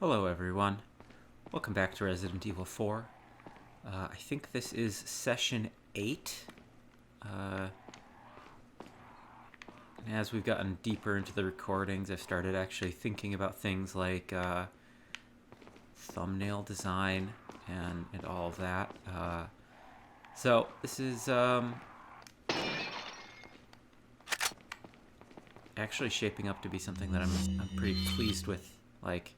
Hello everyone, welcome back to Resident Evil 4. I think this is session 8. And as we've gotten deeper into the recordings, I've started actually thinking about things like thumbnail design and all of that. So this is actually shaping up to be something that I'm pretty pleased with. Like,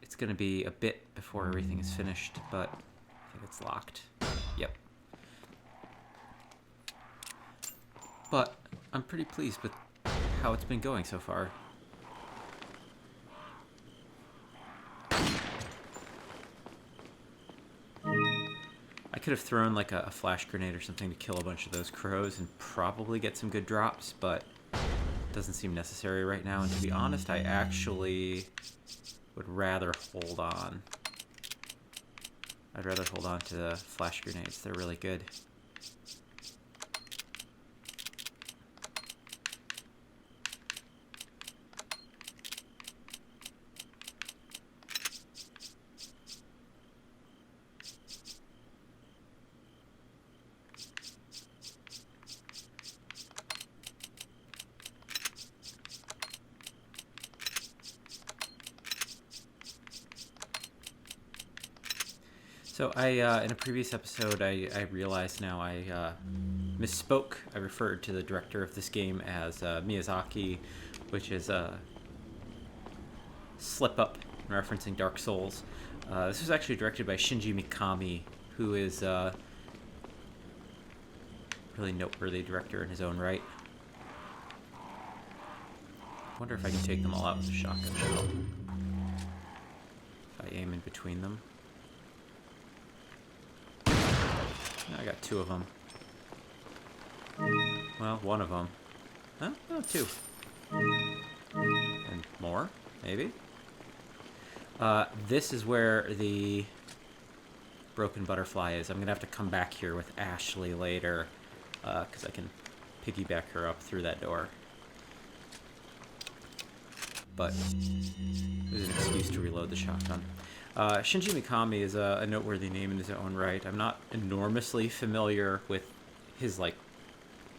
it's going to be a bit before everything is finished, but I think it's locked. Yep. But I'm pretty pleased with how it's been going so far. I could have thrown like a flash grenade or something to kill a bunch of those crows and probably get some good drops, but it doesn't seem necessary right now. And to be honest, I actually would rather hold on. I'd rather hold on to the flash grenades. They're really good. So in a previous episode, I realized now I misspoke. I referred to the director of this game as Miyazaki, which is a slip-up in referencing Dark Souls. This was actually directed by Shinji Mikami, who is a really noteworthy director in his own right. I wonder if I can take them all out with a shotgun shell. If I aim in between them. I got two of them. Well, one of them. Huh? Oh, two. And more, maybe? This is where the broken butterfly is. I'm going to have to come back here with Ashley later, because I can piggyback her up through that door. But there's an excuse to reload the shotgun. Shinji Mikami is a noteworthy name in his own right. I'm not enormously familiar with his, like,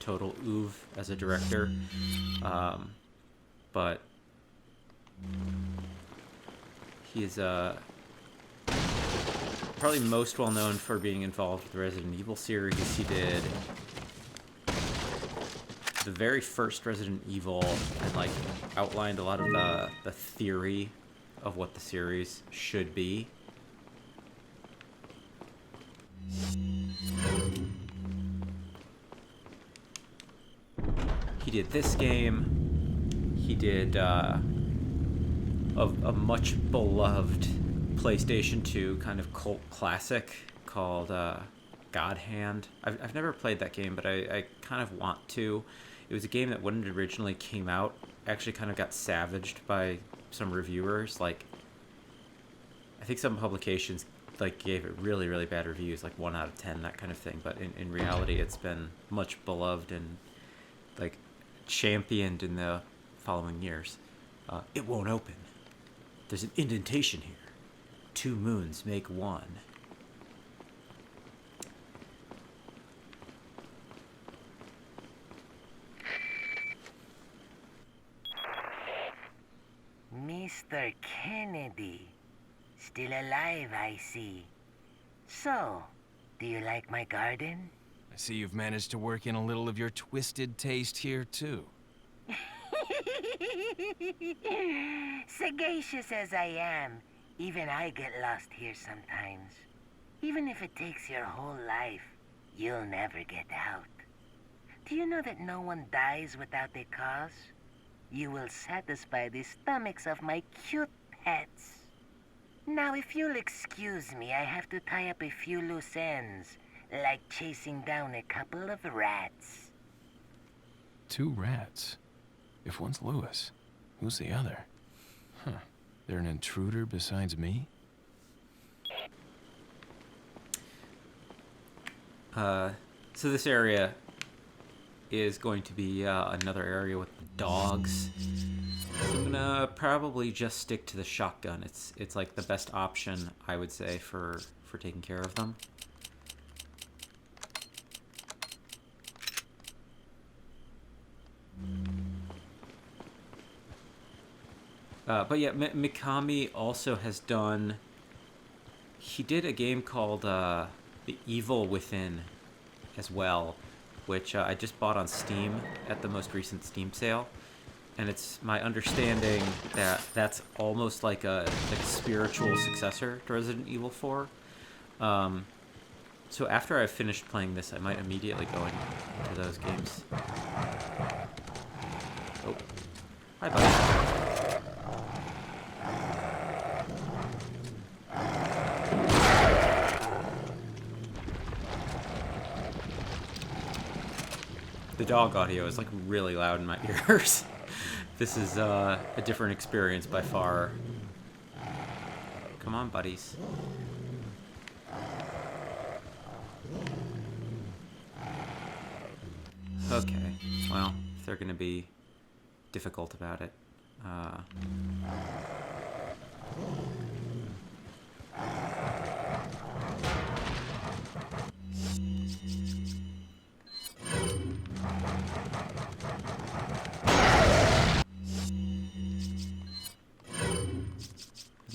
total oeuvre as a director, but he is probably most well known for being involved with the Resident Evil series. He did the very first Resident Evil and, like, outlined a lot of the theory of what the series should be. He did this game. He did a much beloved PlayStation 2 kind of cult classic called God Hand. I've never played that game, but I kind of want to. It was a game that when it originally came out, actually kind of got savaged by some reviewers. Like, I think some publications like gave it really, really bad reviews, like 1 out of 10, that kind of thing. But in reality, it's been much beloved and, like, championed in the following years. It won't open. There's an indentation here. 2 moons make 1. Mr. Kennedy. Still alive, I see. So, do you like my garden? I see you've managed to work in a little of your twisted taste here, too. Sagacious as I am, even I get lost here sometimes. Even if it takes your whole life, you'll never get out. Do you know that no one dies without a cause? You will satisfy the stomachs of my cute pets. Now, if you'll excuse me, I have to tie up a few loose ends, like chasing down a couple of rats. 2 rats? If one's Lewis, who's the other? Huh. They're an intruder besides me? So this area is going to be another area with dogs. So I'm gonna probably just stick to the shotgun. It's like the best option, I would say, for taking care of them. But yeah, Mikami also has done... He did a game called The Evil Within as well, which I just bought on Steam at the most recent Steam sale. And it's my understanding that that's almost like a spiritual successor to Resident Evil 4. So after I've finished playing this, I might immediately go into those games. Oh. Hi, buddy. The dog audio is like really loud in my ears. This is a different experience by far. Come on, buddies. Okay, well, if they're gonna be difficult about it.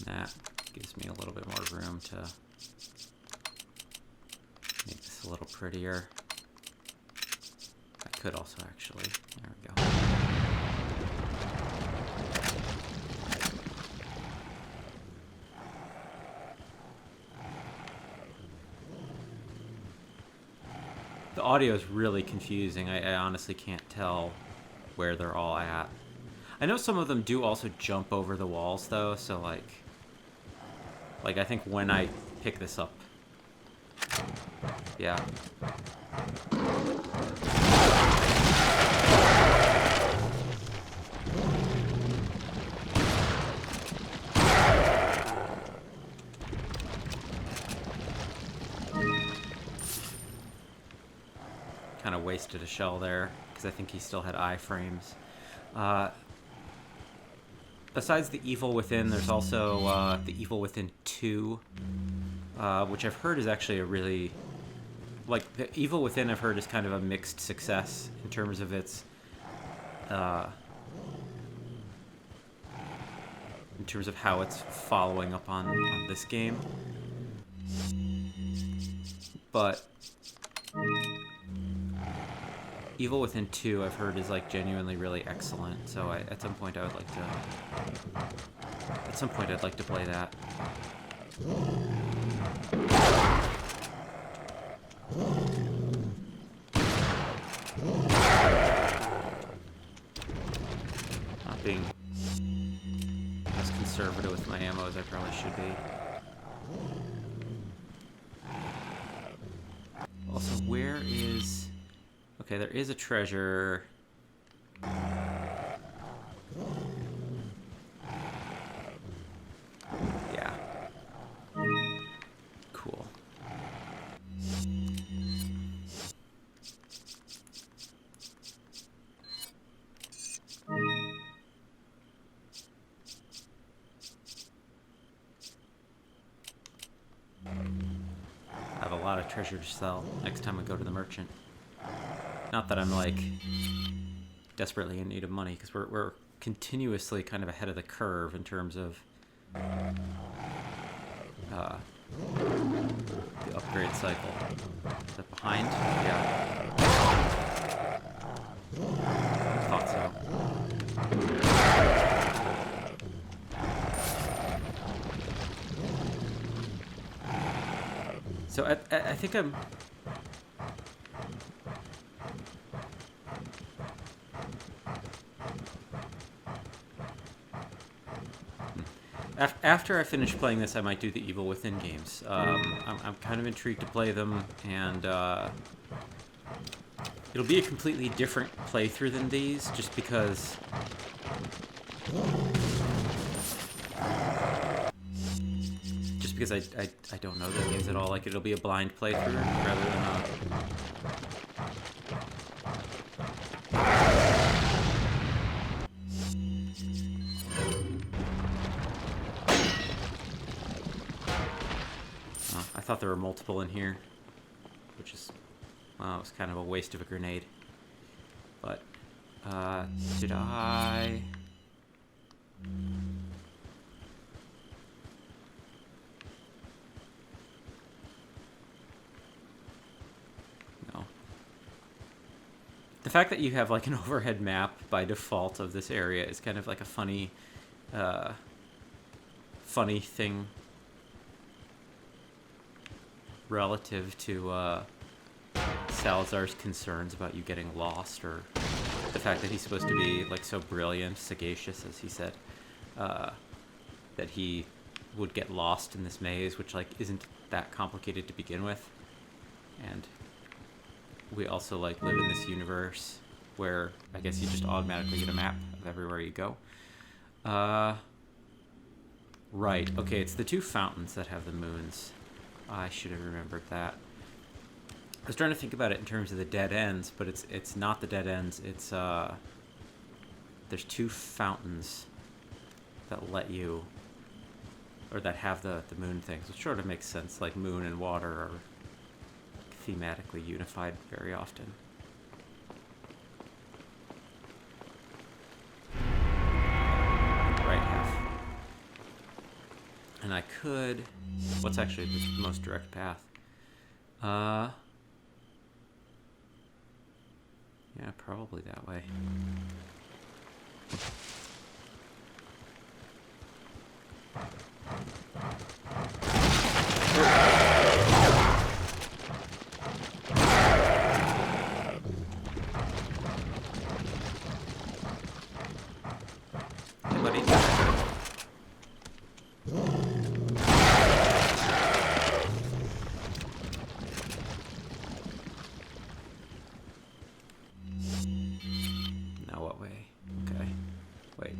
That gives me a little bit more room to make this a little prettier. I could also actually, there we go. The audio is really confusing. I honestly can't tell where they're all at. I know some of them do also jump over the walls though, so like I think when I pick this up, yeah. Kind of wasted a shell there, because I think he still had iframes. Besides The Evil Within, there's also The Evil Within 2, which I've heard is actually a really... Like, The Evil Within, I've heard, is kind of a mixed success in terms of its... in terms of how it's following up on this game. But... Evil Within 2, I've heard, is like genuinely really excellent. So at some point, I would like to. At some point, I'd like to play that. Not being as conservative with my ammo as I probably should be. Also, where is... Okay, there is a treasure. Yeah. Cool. I have a lot of treasure to sell next time I go to the merchant. Not that I'm, like, desperately in need of money, because we're continuously kind of ahead of the curve in terms of the upgrade cycle. Is that behind? Yeah. Thought so. So I think I'm... After I finish playing this, I might do the Evil Within games. I'm kind of intrigued to play them, and it'll be a completely different playthrough than these, just because... I don't know the games at all. Like, it'll be a blind playthrough rather than a... thought there were multiple in here, which is, well, it was kind of a waste of a grenade. But, did I... No. The fact that you have like an overhead map by default of this area is kind of like a funny, funny thing relative to Salazar's concerns about you getting lost, or the fact that he's supposed to be like so brilliant, sagacious, as he said, that he would get lost in this maze, which like isn't that complicated to begin with. And we also like live in this universe where I guess you just automatically get a map of everywhere you go. Right, okay, it's the two fountains that have the moons. I should have remembered that. I was trying to think about it in terms of the dead ends, but it's not the dead ends. It's there's two fountains that let you, or that have the moon things, which sort of makes sense. Like moon and water are thematically unified very often. Right half. And I could... What's actually the most direct path? Yeah, probably that way. Hey, buddy. Now what way? Okay. Wait.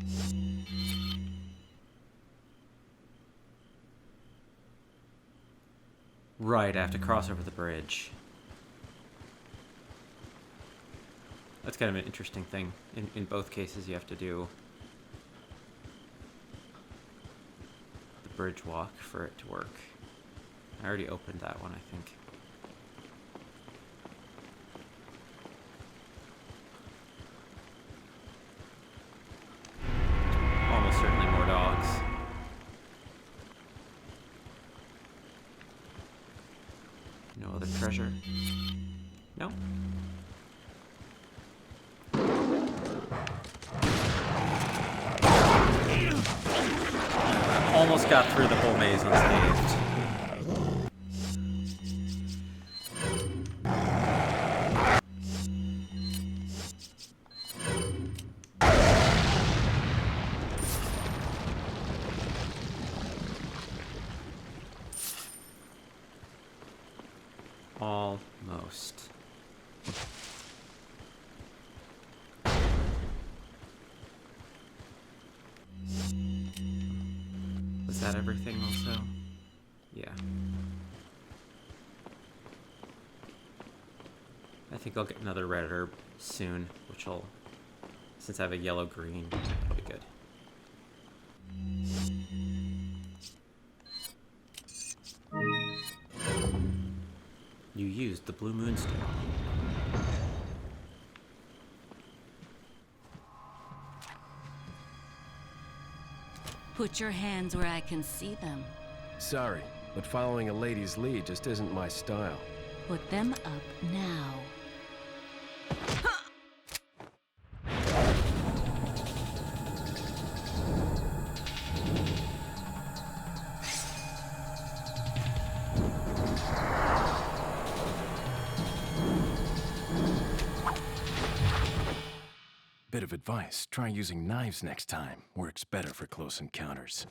Right, I have to cross over the bridge. That's kind of an interesting thing. In both cases, you have to do the bridge walk for it to work. I already opened that one, I think. Almost certainly more dogs. No other treasure? No? Almost got through the whole maze unscathed. Almost. Was that everything also? Yeah. I think I'll get another red herb soon, which will, since I have a yellow-green, that'll be good. You used the blue moonstone. Put your hands where I can see them. Sorry, but following a lady's lead just isn't my style. Put them up now. Bit of advice, try using knives next time. Works better for close encounters.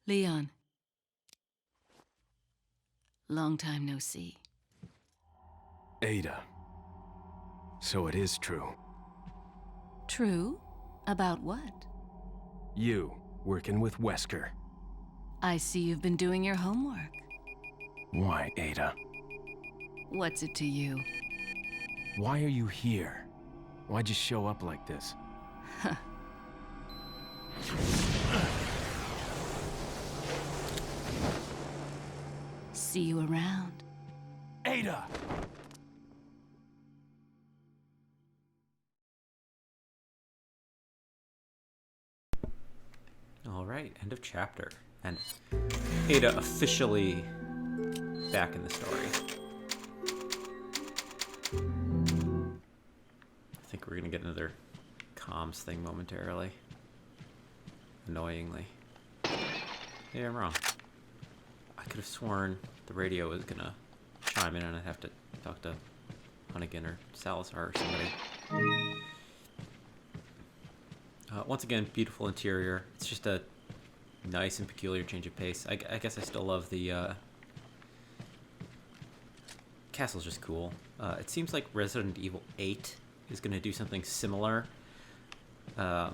Leon. Long time no see. Ada. So it is true. True? About what? You, working with Wesker. I see you've been doing your homework. Why, Ada? What's it to you? Why are you here? Why'd you show up like this? see you around. Ada! All right, end of chapter. And Ada officially back in the story. I think we're gonna get another comms thing momentarily. Annoyingly. Yeah, I'm wrong. I could have sworn the radio was gonna chime in and I'd have to talk to Hunnigan or Salazar or somebody. Once again, beautiful interior. It's just a nice and peculiar change of pace. I guess I still love the castle's just cool. It seems like Resident Evil 8 is going to do something similar. Like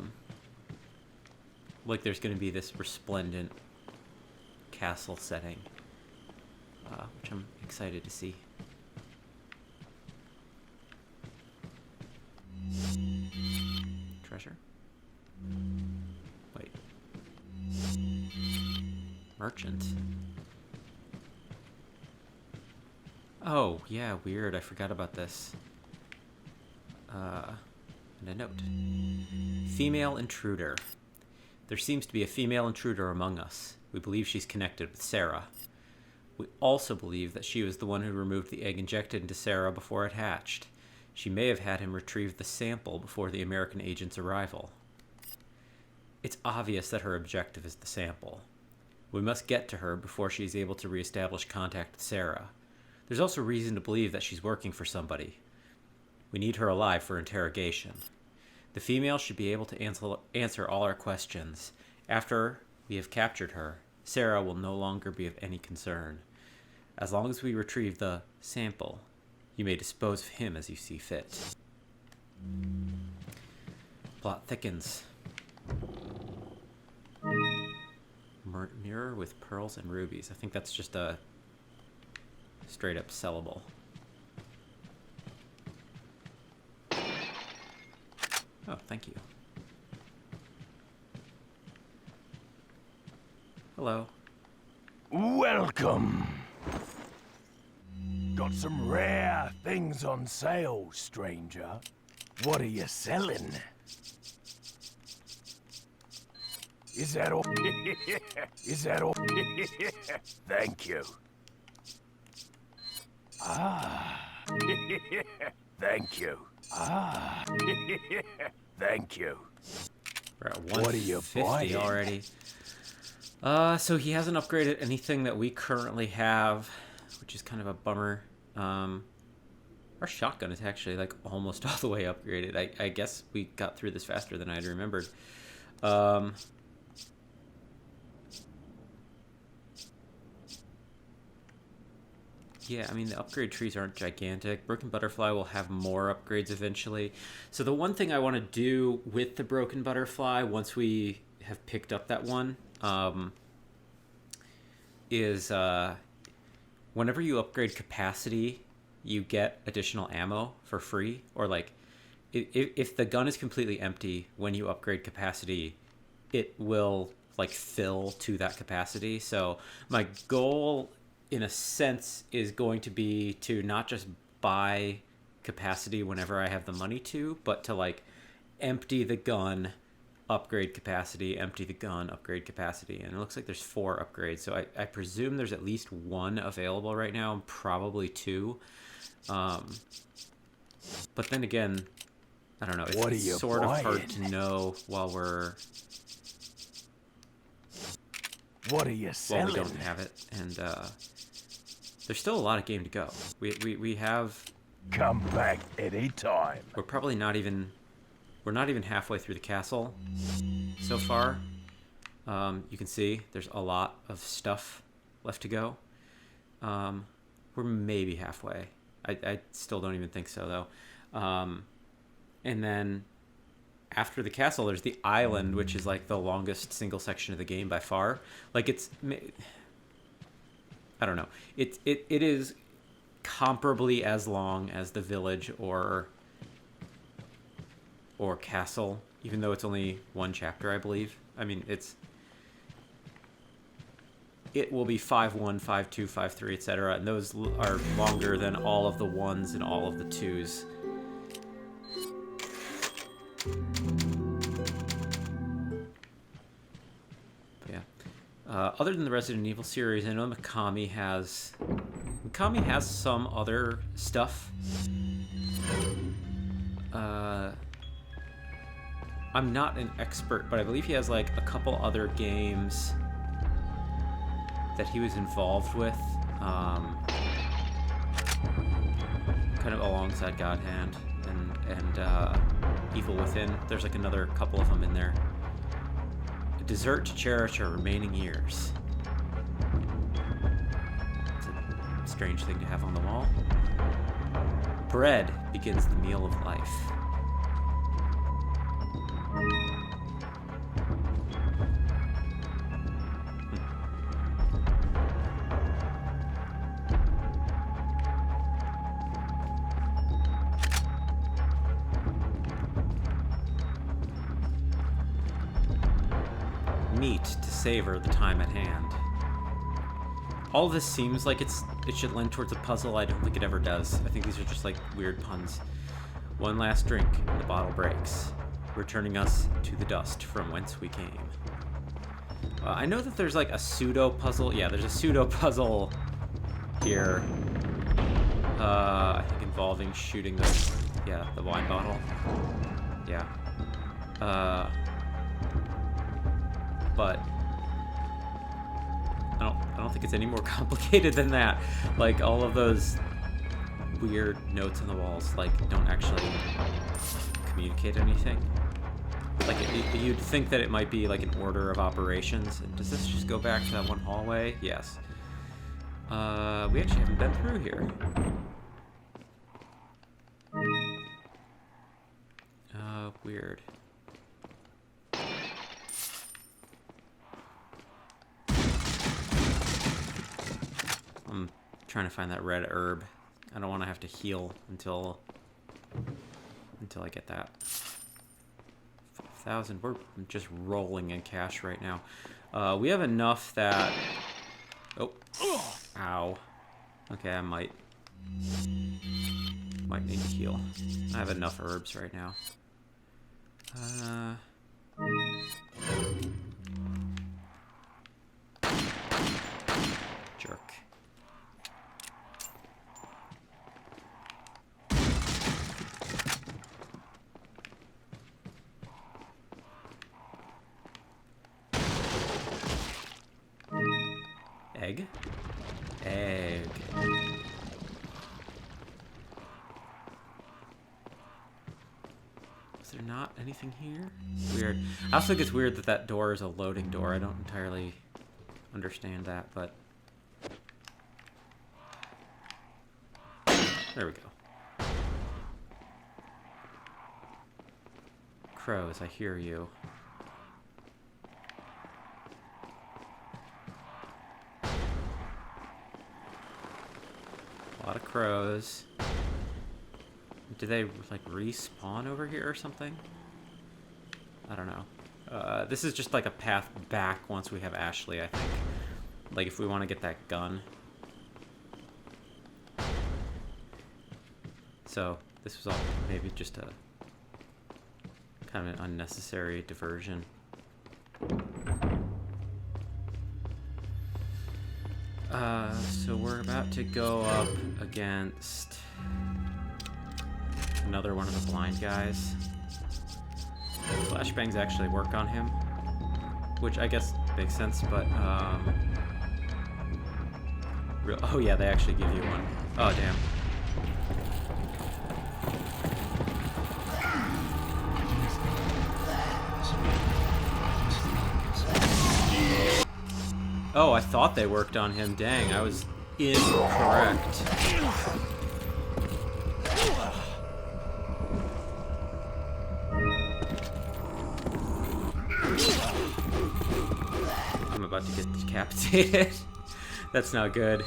there's going to be this resplendent castle setting, which I'm excited to see. Treasure? Wait. Merchant. Oh, yeah, weird. I forgot about this. And a note. Female intruder. There seems to be a female intruder among us. We believe she's connected with Sarah. We also believe that she was the one who removed the egg injected into Sarah before it hatched. She may have had him retrieve the sample before the American agent's arrival. It's obvious that her objective is the sample. We must get to her before she is able to reestablish contact with Sarah. There's also reason to believe that she's working for somebody. We need her alive for interrogation. The female should be able to answer all our questions. After we have captured her, Sarah will no longer be of any concern. As long as we retrieve the sample, you may dispose of him as you see fit. Plot thickens. Mirror with pearls and rubies. I think that's just a straight up sellable. Oh, thank you. Hello. Welcome. Got some rare things on sale, stranger. What are you selling? Is that all? Is that all? Thank you. Ah. Thank you. Ah. Thank you. We're at What are you 150 buying? already. So he hasn't upgraded anything that we currently have, which is kind of a bummer. Our shotgun is actually like almost all the way upgraded. I guess we got through this faster than I'd remembered. Yeah, I mean, the upgrade trees aren't gigantic. Broken Butterfly will have more upgrades eventually. So the one thing I want to do with the Broken Butterfly, once we have picked up that one, is whenever you upgrade capacity, you get additional ammo for free. Or, like, if the gun is completely empty when you upgrade capacity, it will, like, fill to that capacity. So my goal, in a sense, is going to be to not just buy capacity whenever I have the money to, but to like empty the gun, upgrade capacity, empty the gun, upgrade capacity. And it looks like there's 4 upgrades, so I presume there's at least 1 available right now, and probably 2. But then again, I don't know, What are it's you sort of hard buying? to know while What are you we selling? don't have it. And there's still a lot of game to go. We have... Come back anytime. We're probably not even halfway through the castle so far. You can see there's a lot of stuff left to go. We're maybe halfway. I still don't even think so, though. And then after the castle, there's the island, which is like the longest single section of the game by far. Like, it's... I don't know. It is comparably as long as the village or castle, even though it's only 1 chapter, I believe. I mean, it's it will be 5-1, 5-2, 5-3, etc. And those are longer than all of the 1s and all of the 2s. But yeah. Other than the Resident Evil series, I know Mikami has some other stuff. I'm not an expert, but I believe he has like a couple other games that he was involved with, kind of alongside God Hand and Evil Within. There's like another couple of them in there. A dessert to cherish our remaining years. It's a strange thing to have on the wall. Bread begins the meal of life. Meat to savor the time at hand. All of this seems like it should lend towards a puzzle. I don't think it ever does. I think these are just like weird puns. One last drink and the bottle breaks, returning us to the dust from whence we came. I know that there's like a pseudo puzzle. Yeah, there's a pseudo puzzle here. I think involving shooting the wine bottle. Yeah. But I don't think it's any more complicated than that. Like all of those weird notes on the walls like don't actually communicate anything. Like you'd think that it might be like an order of operations. Does this just go back to that one hallway? Yes. We actually haven't been through here. Weird. I'm trying to find that red herb. I don't want to have to heal until I get that. 5,000. We're just rolling in cash right now. We have enough that... Oh. Ow. Okay, I might need to heal. I have enough herbs right now. Jerk. Egg? Egg. Is there not anything here? Weird. I also think it's weird that that door is a loading door. I don't entirely understand that, but... There we go. Crows, I hear you. A lot of crows. Do they like respawn over here or something? I don't know. This is just like a path back once we have Ashley, I think. Like if we want to get that gun. So this was all maybe just a kind of an unnecessary diversion. So we're about to go up against another one of the blind guys. Flashbangs actually work on him, which I guess makes sense, but oh yeah, they actually give you one. Oh damn. Oh, I thought they worked on him. Dang, I was incorrect. I'm about to get decapitated. That's not good.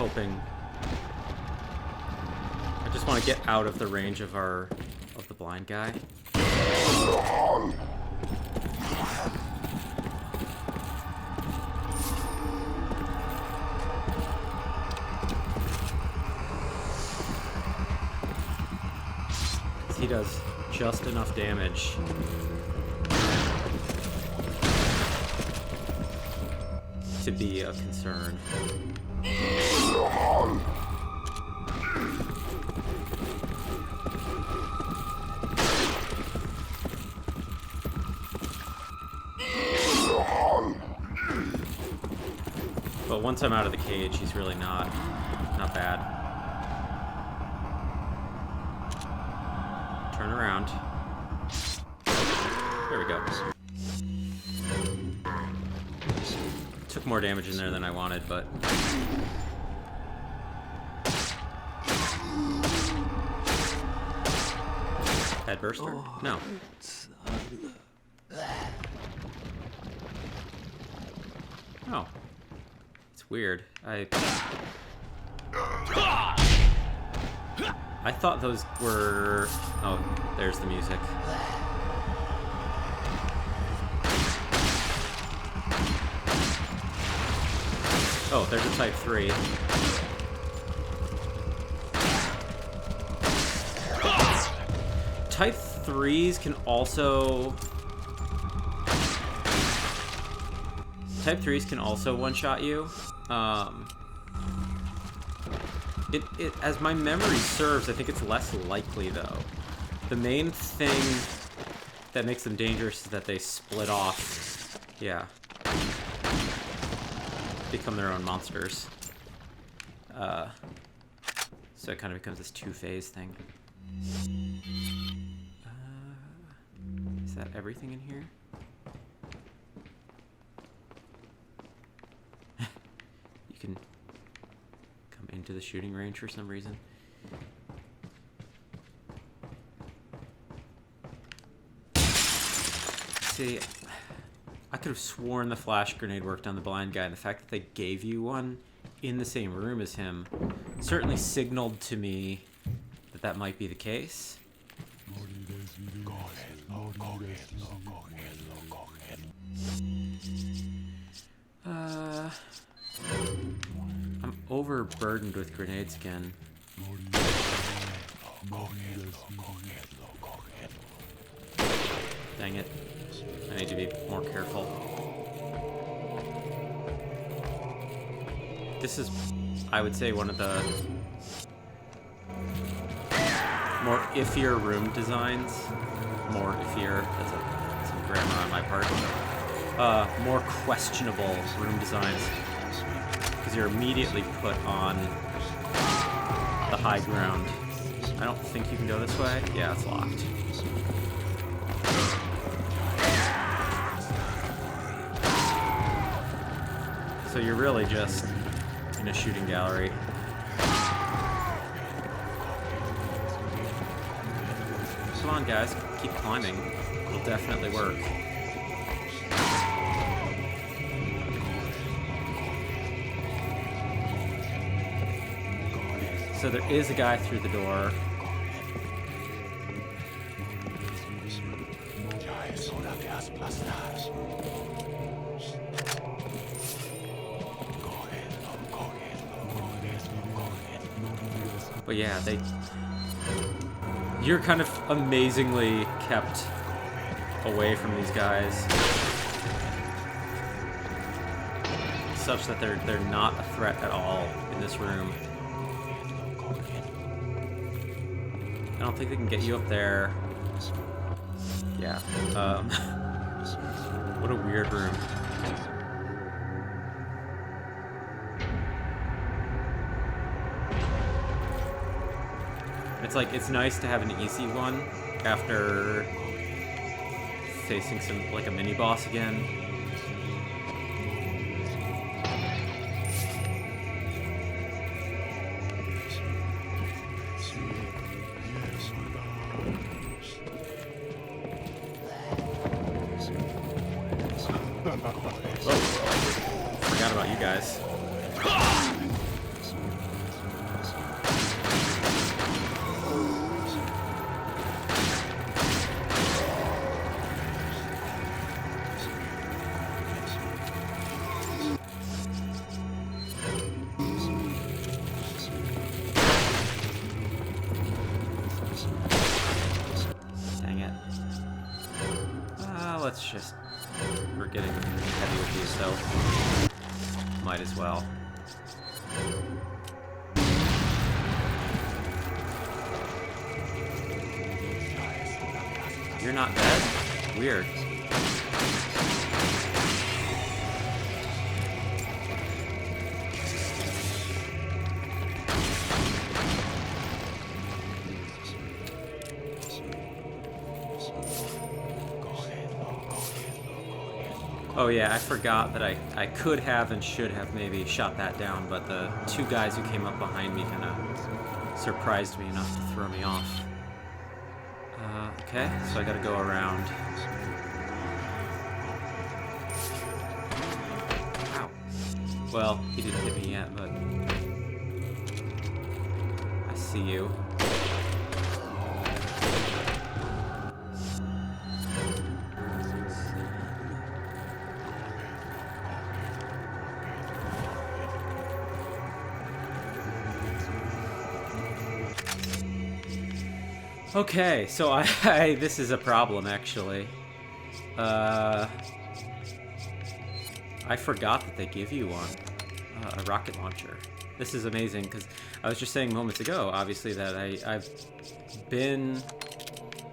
hoping. I just want to get out of the range of the blind guy. He does just enough damage to be a concern. But once I'm out of the cage, he's really not bad. Turn around. There we go. Took more damage in there than I wanted, but... Head burster? No. Oh. It's weird. I thought those were... Oh, there's the music. Oh, there's a type 3. Type 3s can also... Type 3s can also one-shot you. As my memory serves, I think it's less likely, though. The main thing that makes them dangerous is that they split off. Yeah. Become their own monsters. So it kind of becomes this two-phase thing. Is that everything in here? You can come into the shooting range for some reason. See, I could have sworn the flash grenade worked on the blind guy, and the fact that they gave you one in the same room as him certainly signaled to me that that might be the case. I'm overburdened with grenades again. Dang it. I need to be more careful. This is, I would say, one of the more iffier room designs. More iffier, that's some grammar on my part. More questionable room designs. Because you're immediately put on the high ground. I don't think you can go this way. Yeah, it's locked. So you're really just in a shooting gallery. Come on, guys. Keep climbing. It'll definitely work. So there is a guy through the door. But yeah, you're kind of amazingly kept away from these guys, such that they're not a threat at all in this room. I don't think they can get you up there. Yeah. What a weird room. It's like, it's nice to have an easy one after facing like a mini boss again. Whoa. Forgot about you guys. getting heavy with you, so might as well. You're not dead? Weird. Oh yeah, I forgot that I could have and should have maybe shot that down, but the two guys who came up behind me kind of surprised me enough to throw me off. Okay, so I gotta go around. Ow. Well, he didn't hit me yet, but I see you. Okay, so I this is a problem actually. I forgot that they give you one, a rocket launcher. This is amazing because I was just saying moments ago, obviously, that I've been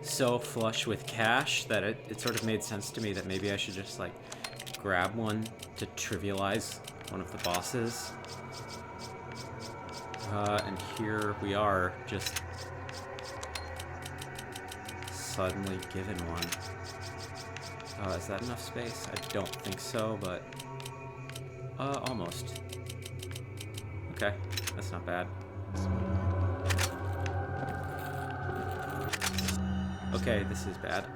so flush with cash that it sort of made sense to me that maybe I should just like grab one to trivialize one of the bosses. And here we are, just suddenly given one. Is that enough space? I don't think so, but almost. Okay, that's not bad. Okay, this is bad.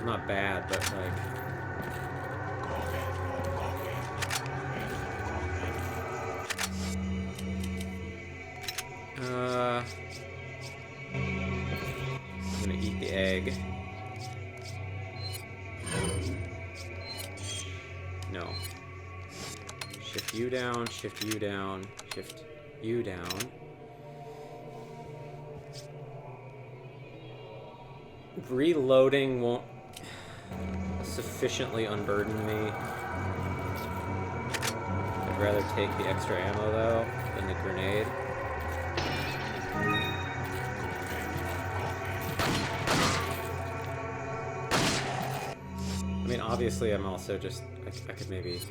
Not bad, but like... I'm gonna eat the egg. No. Shift you down, shift you down, shift you down. Reloading won't sufficiently unburden me. I'd rather take the extra ammo though than the grenade. I mean, obviously I'm also just, I could maybe...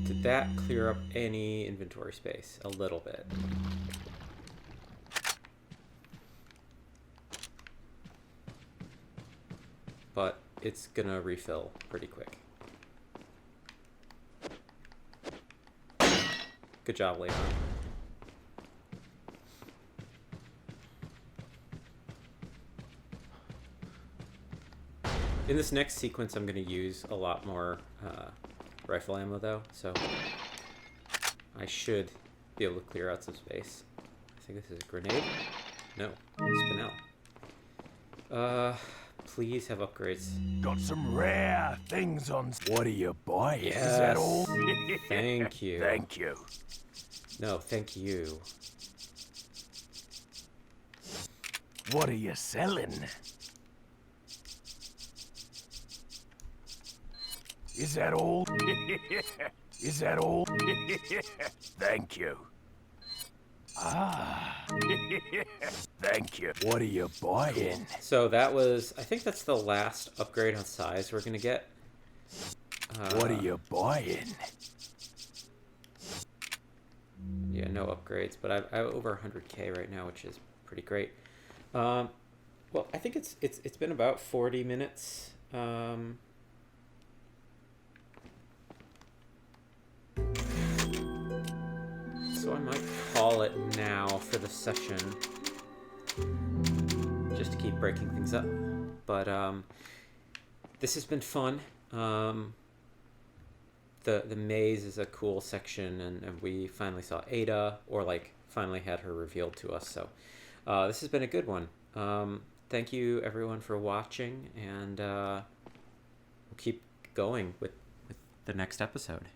Did that clear up any inventory space? A little bit. But it's gonna refill pretty quick. Good job, Leon. In this next sequence, I'm going to use a lot more rifle ammo, though, so I should be able to clear out some space. I think this is a grenade. No, Spinel. Please have upgrades. Got some rare things on... What are you buying? Yes. Is that all? Thank you. Thank you. No, thank you. What are you selling? Is that all? Is that all? Thank you. Ah. Thank you. What are you buying? So that was... I think that's the last upgrade on size we're going to get. What are you buying? Yeah, no upgrades, but I'm over 100k right now, which is pretty great. Well, I think it's been about 40 minutes. So I might call it now for the session, just to keep breaking things up. But this has been fun. The maze is a cool section, and we finally saw Ada, or like finally had her revealed to us. So this has been a good one. Thank you everyone for watching, and we'll keep going with the next episode.